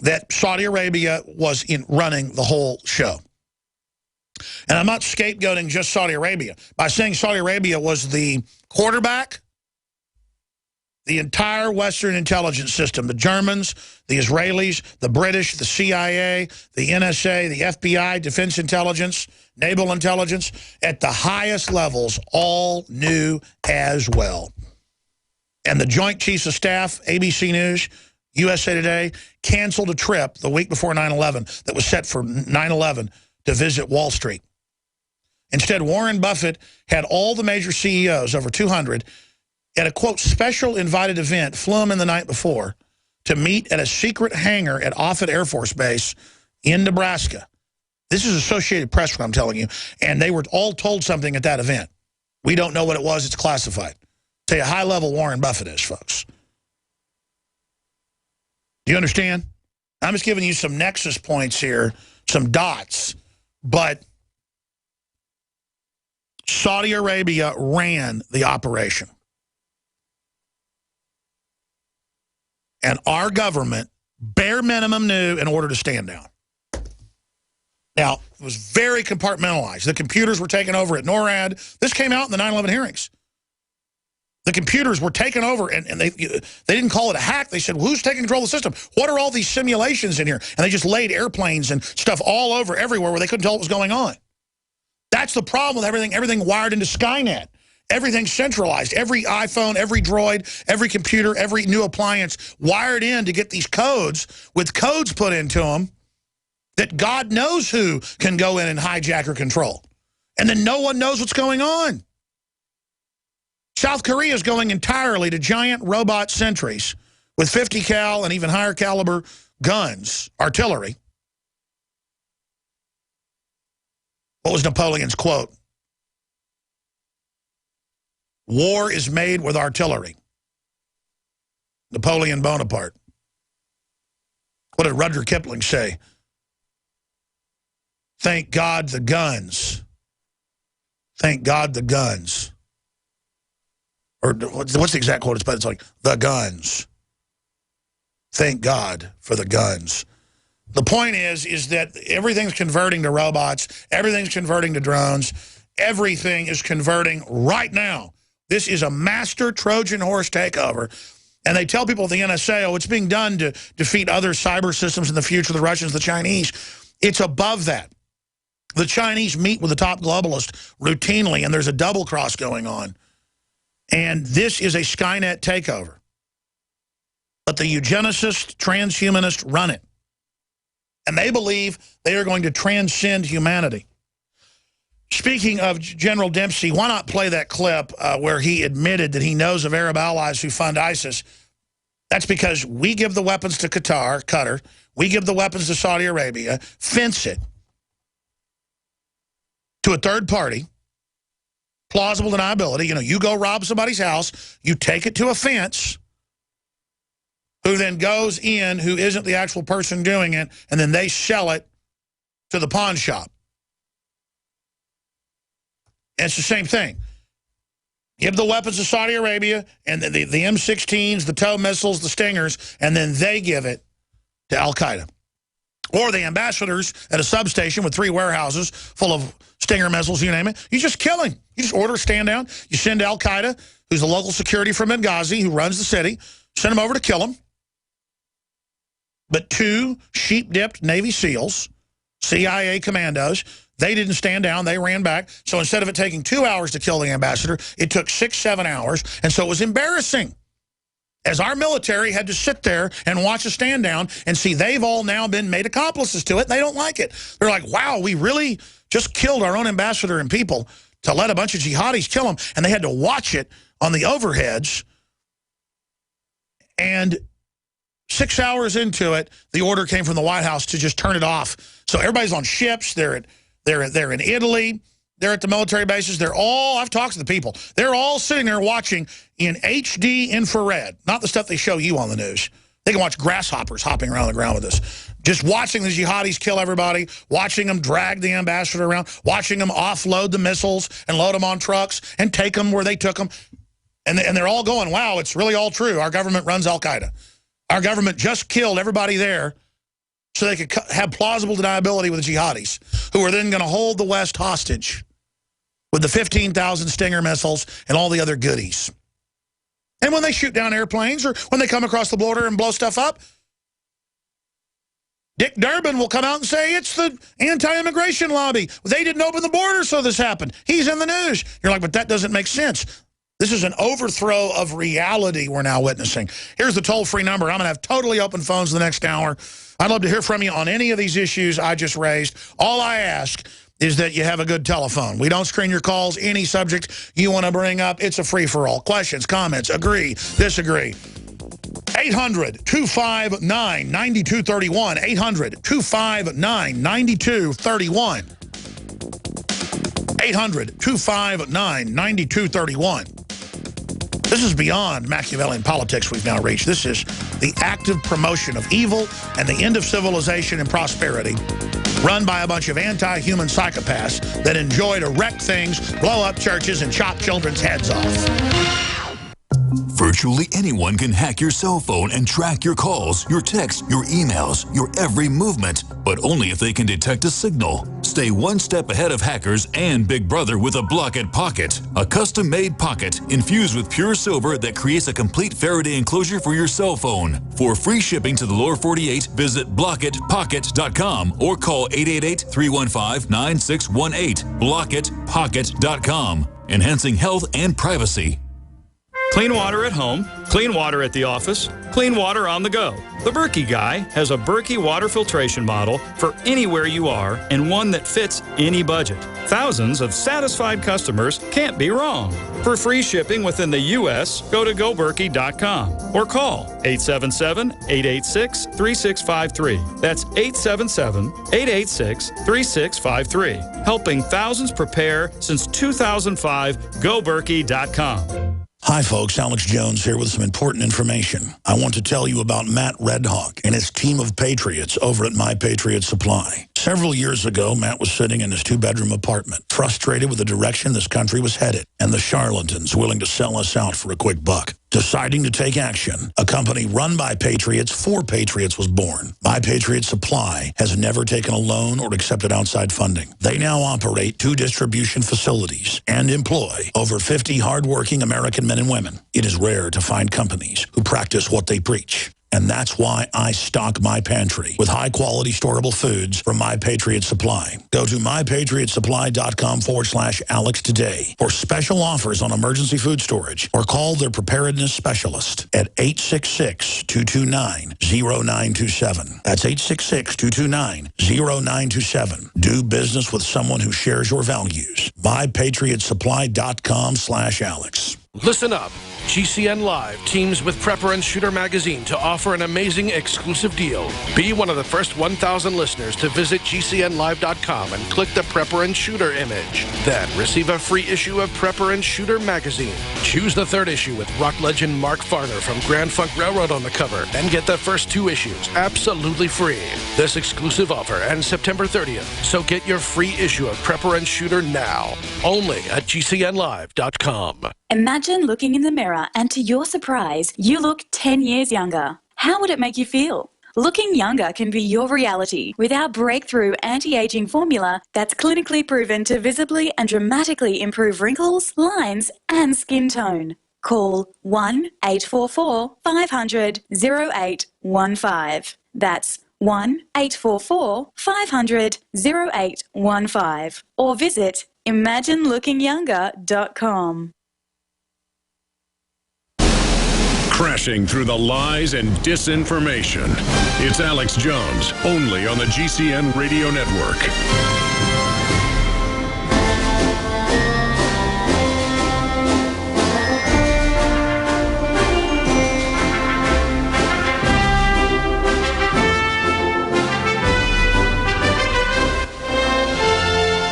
that Saudi Arabia was in running the whole show. And I'm not scapegoating just Saudi Arabia. By saying Saudi Arabia was the quarterback, the entire Western intelligence system, the Germans, the Israelis, the British, the CIA, the NSA, the FBI, Defense Intelligence, Naval Intelligence, at the highest levels, all knew as well. And the Joint Chiefs of Staff, ABC News, USA Today, canceled a trip the week before 9/11 that was set for 9/11 to visit Wall Street. Instead, Warren Buffett had all the major CEOs, over 200, at a, quote, special invited event, flew them in the night before to meet at a secret hangar at Offutt Air Force Base in Nebraska. This is Associated Press, what I'm telling you. And they were all told something at that event. We don't know what it was. It's classified. Tell you how high-level Warren Buffett is, folks. Do you understand? I'm just giving you some nexus points here, some dots. But Saudi Arabia ran the operation. And our government, bare minimum, knew in order to stand down. Now, it was very compartmentalized. The computers were taken over at NORAD. This came out in the 9/11 hearings. The computers were taken over, and they didn't call it a hack. They said, well, who's taking control of the system? What are all these simulations in here? And they just laid airplanes and stuff all over everywhere where they couldn't tell what was going on. That's the problem with everything wired into Skynet. Everything centralized. Every iPhone, every droid, every computer, every new appliance wired in to get these codes with codes put into them that God knows who can go in and hijack or control. And then no one knows what's going on. South Korea is going entirely to giant robot sentries with 50 cal and even higher caliber guns, artillery. What was Napoleon's quote? War is made with artillery. Napoleon Bonaparte. What did Rudyard Kipling say? Thank God the guns. Thank God the guns. Or what's the exact quote? It's like, the guns. Thank God for the guns. The point is that everything's converting to robots. Everything's converting to drones. Everything is converting right now. This is a master Trojan horse takeover. And they tell people at the NSA, oh, it's being done to defeat other cyber systems in the future, the Russians, the Chinese. It's above that. The Chinese meet with the top globalists routinely, and there's a double cross going on. And this is a Skynet takeover. But the eugenicists, transhumanists run it. And they believe they are going to transcend humanity. Speaking of General Dempsey, why not play that clip where he admitted that he knows of Arab allies who fund ISIS? That's because we give the weapons to Qatar. We give the weapons to Saudi Arabia, fence it to a third party, plausible deniability. You know, you go rob somebody's house, you take it to a fence, who then goes in, who isn't the actual person doing it, and then they sell it to the pawn shop. And it's the same thing. Give the weapons to Saudi Arabia, and the M16s, the TOW missiles, the Stingers, and then they give it to Al-Qaeda. Or the ambassadors at a substation with 3 warehouses full of Stinger missiles, you name it. You just kill him. You just order a stand down. You send Al-Qaeda, who's the local security from Benghazi, who runs the city, send him over to kill him. But 2 sheep-dipped Navy SEALs, CIA commandos, they didn't stand down. They ran back. So instead of it taking 2 hours to kill the ambassador, it took 6, 7 hours. And so it was embarrassing, as our military had to sit there and watch a stand down and see they've all now been made accomplices to it. They don't like it. They're like, wow, we really just killed our own ambassador and people to let a bunch of jihadis kill him. And they had to watch it on the overheads. And 6 hours into it, the order came from the White House to just turn it off. So everybody's on ships. They're in Italy. They're at the military bases. They're all, I've talked to the people. They're all sitting there watching in HD infrared, not the stuff they show you on the news. They can watch grasshoppers hopping around the ground with us. Just watching the jihadis kill everybody, watching them drag the ambassador around, watching them offload the missiles and load them on trucks and take them where they took them. And they're all going, wow, it's really all true. Our government runs Al-Qaeda. Our government just killed everybody there so they could have plausible deniability with the jihadis, who are then going to hold the West hostage with the 15,000 Stinger missiles and all the other goodies. And when they shoot down airplanes or when they come across the border and blow stuff up, Dick Durbin will come out and say it's the anti-immigration lobby. They didn't open the border, so this happened. He's in the news. You're like, but that doesn't make sense. This is an overthrow of reality we're now witnessing. Here's the toll-free number. I'm going to have totally open phones the next hour. I'd love to hear from you on any of these issues I just raised. All I ask is that you have a good telephone. We don't screen your calls. Any subject you want to bring up, it's a free-for-all. Questions, comments, agree, disagree. 800-259-9231. 800-259-9231. 800-259-9231. This is beyond Machiavellian politics we've now reached. This is the active promotion of evil and the end of civilization and prosperity, run by a bunch of anti-human psychopaths that enjoy to wreck things, blow up churches, and chop children's heads off. Virtually anyone can hack your cell phone and track your calls, your texts, your emails, your every movement, but only if they can detect a signal. Stay one step ahead of hackers and Big Brother with a Blockit Pocket, a custom-made pocket infused with pure silver that creates a complete Faraday enclosure for your cell phone. For free shipping to the lower 48, visit blockitpocket.com or call 888-315-9618. blockitpocket.com, enhancing health and privacy. Clean water at home, clean water at the office, clean water on the go. The Berkey Guy has a Berkey water filtration model for anywhere you are and one that fits any budget. Thousands of satisfied customers can't be wrong. For free shipping within the U.S., go to goberkey.com or call 877-886-3653. That's 877-886-3653. Helping thousands prepare since 2005, goberkey.com. Hi, folks. Alex Jones here with some important information. I want to tell you about Matt Redhawk and his team of patriots over at My Patriot Supply. Several years ago, Matt was sitting in his two-bedroom apartment, frustrated with the direction this country was headed and the charlatans willing to sell us out for a quick buck. Deciding to take action, a company run by patriots for patriots was born. My Patriot Supply has never taken a loan or accepted outside funding. They now operate 2 distribution facilities and employ over 50 hardworking American men and women. It is rare to find companies who practice what they preach. And that's why I stock my pantry with high-quality storable foods from My Patriot Supply. Go to mypatriotsupply.com/Alex today for special offers on emergency food storage or call their preparedness specialist at 866-229-0927. That's 866-229-0927. Do business with someone who shares your values. mypatriotsupply.com/Alex. Listen up. GCN Live teams with Prepper and Shooter magazine to offer an amazing exclusive deal. Be one of the first 1,000 listeners to visit GCNlive.com and click the Prepper and Shooter image. Then receive a free issue of Prepper and Shooter magazine. Choose the 3rd issue with rock legend Mark Farner from Grand Funk Railroad on the cover and get the first 2 issues absolutely free. This exclusive offer ends September 30th, so get your free issue of Prepper and Shooter now. Only at GCNlive.com. Imagine looking in the mirror and to your surprise, you look 10 years younger. How would it make you feel? Looking younger can be your reality with our breakthrough anti-aging formula that's clinically proven to visibly and dramatically improve wrinkles, lines, and skin tone. Call 1-844-500-0815. That's 1-844-500-0815. Or visit ImagineLookingYounger.com. Crashing through the lies and disinformation. It's Alex Jones, only on the GCN Radio Network.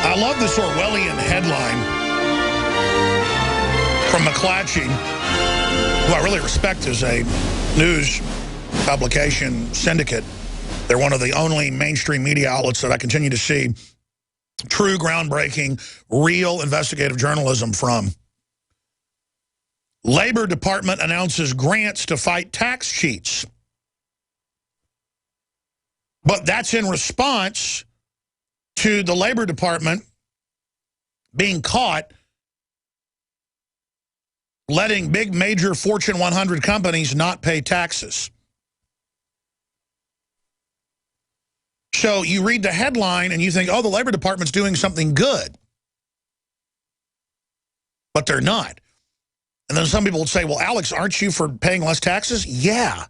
I love this Orwellian headline from McClatchy, who I really respect as a news publication syndicate. They're one of the only mainstream media outlets that I continue to see true, groundbreaking, real investigative journalism from. Labor Department announces grants to fight tax cheats. But that's in response to the Labor Department being caught letting big major Fortune 100 companies not pay taxes. So you read the headline and you think, oh, the Labor Department's doing something good. But they're not. And then some people would say, well, Alex, aren't you for paying less taxes? Yeah.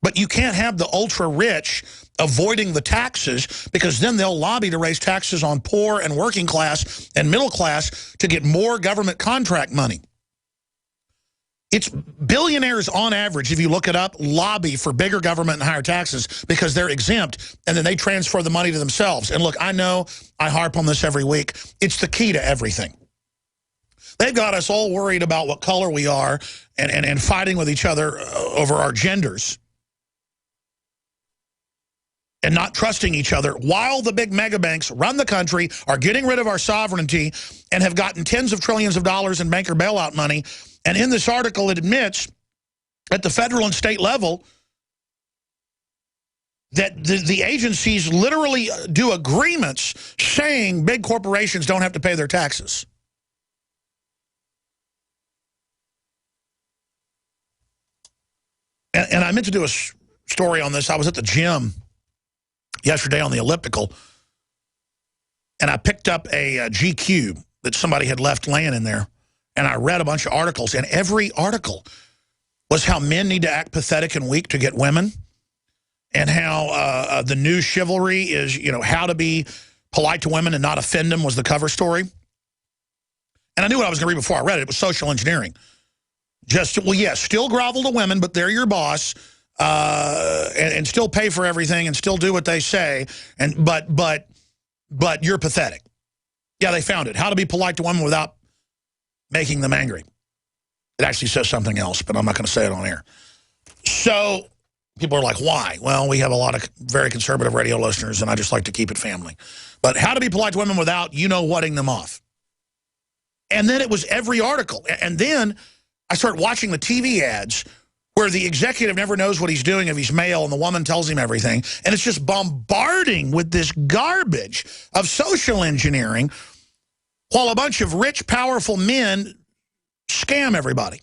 But you can't have the ultra-rich avoiding the taxes, because then they'll lobby to raise taxes on poor and working class and middle class to get more government contract money. It's billionaires on average, if you look it up, lobby for bigger government and higher taxes because they're exempt, and then they transfer the money to themselves. And look, I know I harp on this every week. It's the key to everything. They've got us all worried about what color we are and fighting with each other over our genders and not trusting each other, while the big mega banks run the country, are getting rid of our sovereignty, and have gotten tens of trillions of dollars in banker bailout money. And in this article, it admits at the federal and state level that the agencies literally do agreements saying big corporations don't have to pay their taxes. And I meant to do a story on this. I was at the gym yesterday on the elliptical, and I picked up a GQ that somebody had left laying in there, and I read a bunch of articles, and every article was how men need to act pathetic and weak to get women, and how the new chivalry is, you know, how to be polite to women and not offend them was the cover story. And I knew what I was going to read before I read it. It was social engineering. Just, well, yes, still grovel to women, but they're your boss. And still pay for everything and still do what they say, and but you're pathetic. Yeah, they found it. How to be polite to women without making them angry. It actually says something else, but I'm not going to say it on air. So people are like, why? Well, we have a lot of very conservative radio listeners, and I just like to keep it family. But how to be polite to women without, whatting them off. And then it was every article. And then I started watching the TV ads where the executive never knows what he's doing if he's male, and the woman tells him everything. And it's just bombarding with this garbage of social engineering while a bunch of rich, powerful men scam everybody.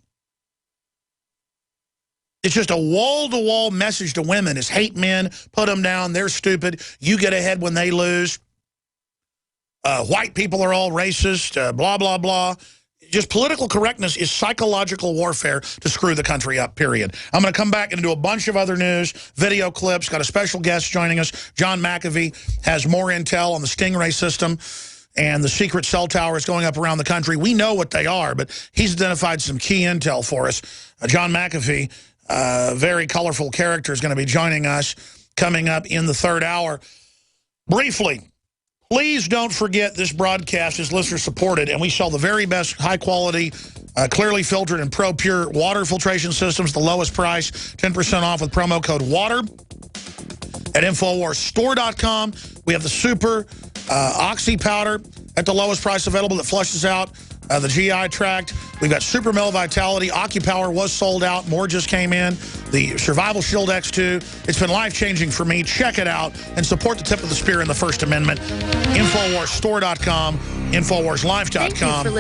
It's just a wall-to-wall message to women is hate men, put them down, they're stupid, you get ahead when they lose. White people are all racist, blah, blah, blah. Just political correctness is psychological warfare to screw the country up, period. I'm going to come back and do a bunch of other news, video clips, got a special guest joining us. John McAfee has more intel on the Stingray system and the secret cell towers going up around the country. We know what they are, but he's identified some key intel for us. John McAfee, very colorful character, is going to be joining us coming up in the third hour. Briefly, please don't forget this broadcast is listener supported, and we sell the very best high quality, clearly filtered and pure water filtration systems, the lowest price, 10% off with promo code WATER at InfoWarsStore.com. We have the super Oxy powder at the lowest price available that flushes out the GI tract. We've got Super Male Vitality. OcuPower was sold out. More just came in. The Survival Shield X2. It's been life-changing for me. Check it out and support the tip of the spear in the First Amendment. InfoWarsStore.com, InfoWarsLife.com, or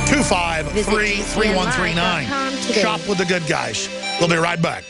888-253-3139. Shop with the good guys. We'll be right back.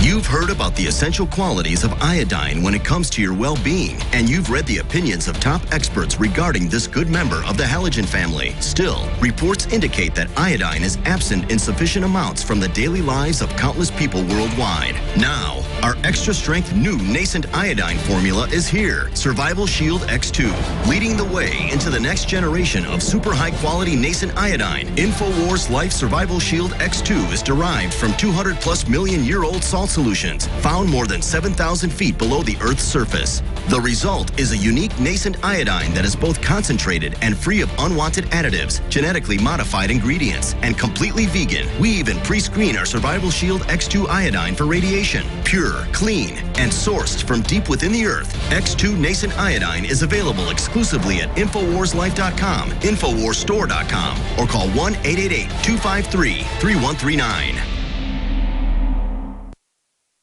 You've heard about the essential qualities of iodine when it comes to your well-being, and you've read the opinions of top experts regarding this good member of the halogen family. Still, reports indicate that iodine is absent in sufficient amounts from the daily lives of countless people worldwide. Now, our extra-strength new nascent iodine formula is here, Survival Shield X2, leading the way into the next generation of super high-quality nascent iodine. InfoWars Life Survival Shield X2 is derived from 200+ million-year-old salt solutions found more than 7,000 feet below the Earth's surface. The result is a unique nascent iodine that is both concentrated and free of unwanted additives, genetically modified ingredients, and completely vegan. We even pre-screen our Survival Shield X2 iodine for radiation. Pure, clean, and sourced from deep within the Earth, X2 nascent iodine is available exclusively at InfoWarsLife.com, InfoWarsStore.com, or call 1-888-253-3139.